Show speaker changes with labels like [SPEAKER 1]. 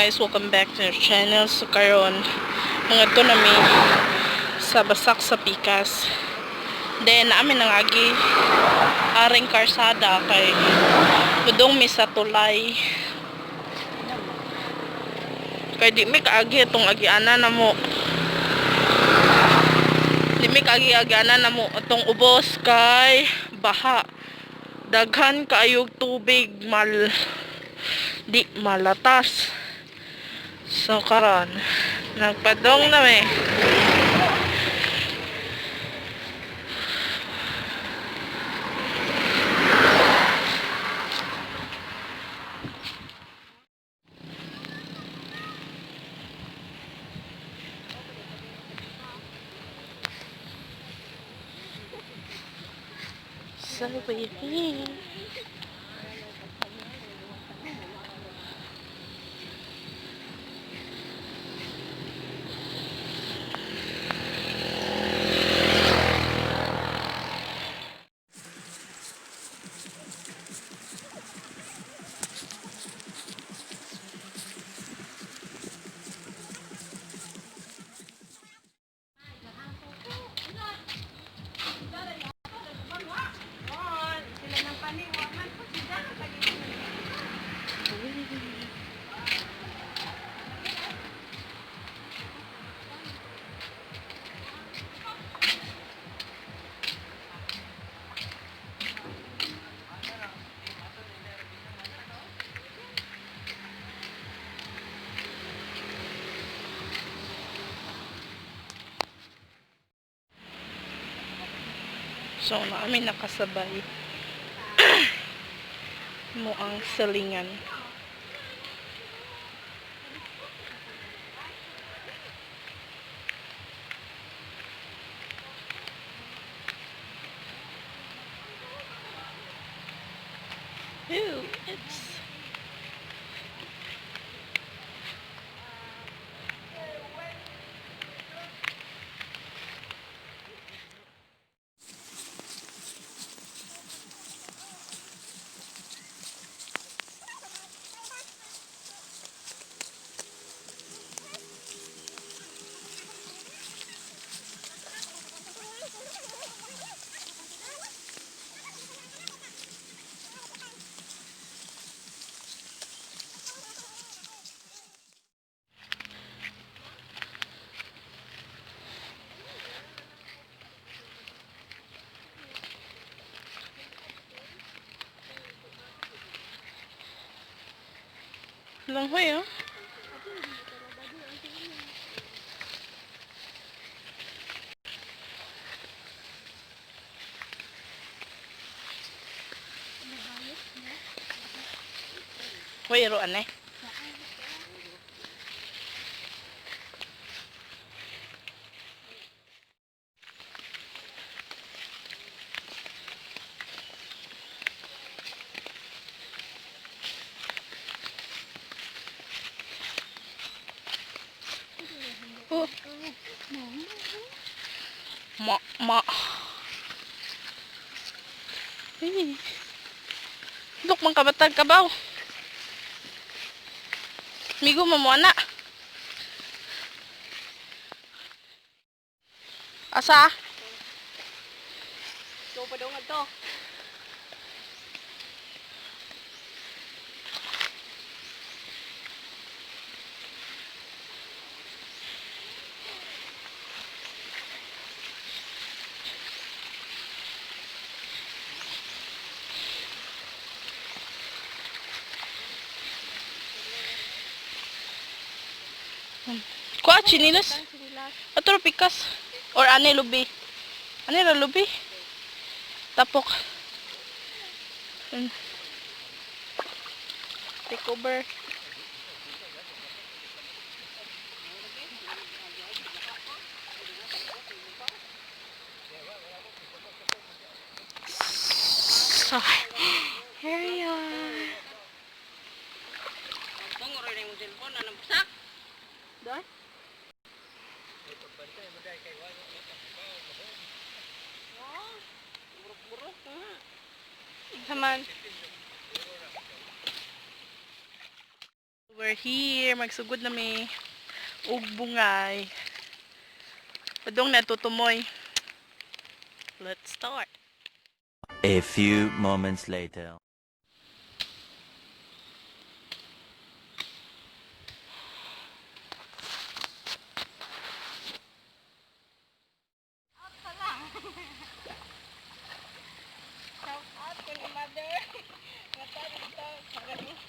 [SPEAKER 1] guys, welcome back to our channel. So karon mga to nami sa Basak sa Pikas. Then amin nang agi aring karsada kay tudong mi sa tulay. Kay di mi kaagi itong agianan na mo. Di mi kaagi agianan na mo itong ubos kay baha. Daghan kaayog tubig di malatas. So karon nagpadong na me. So we're here. So namin nakasabay mo ang salingan. Ew, it's lang hoy oh. Hoy ro ane. Oh. Ma. Hey. Look man kabatag kabaw. Migo mo ana. Asa? So pa daw ngadto. Kuha chinilas. Atro pikas or ane lubi. Ane ra lubi. Tapok. Take over. So, here you are. Bango rin yung cellphone na nabusak. Dahil? Buruk-buruk nga. Saman. We're here, magsugod na may ug bungay. Padong natutumoy. Let's start.
[SPEAKER 2] A few moments later.
[SPEAKER 1] Shout out ko ni mother. Mata dito.